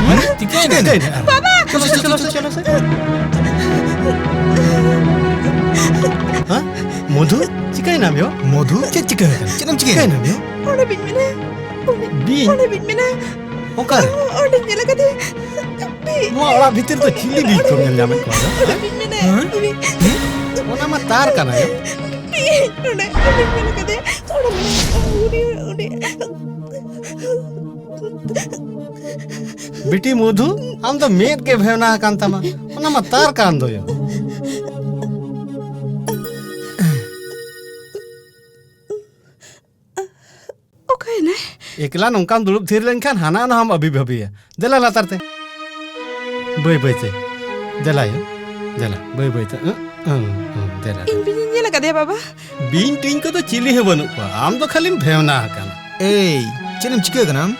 बाबा चलो चलो से हाँ मधु चिकाई नाम यो मधु चेक चिका चिकन चिकाई नाम यो ओने बिन मिना Bin? ओने बिन मिना Okar ओने जेला कदे बी Mau orang bitir tu cili bi kau yang jamin kau ओने बिन मिना ओने Mana mah tar kan ayo बी ओने बिन मिना कदे ओने Biti mudhu am to med ke bhevna kan tama Mana mah tar kan do yo okay ना Iklan ungkam dulu thir len kan hana na ham abhi bhabi ya Dela latar te Bai te Dela yo Dela bai te Dela इन बिन जेला कदे बाबा Bin ting ko to cili he banuk pa am to khalim bhevna kan ए चिकन चिका नाम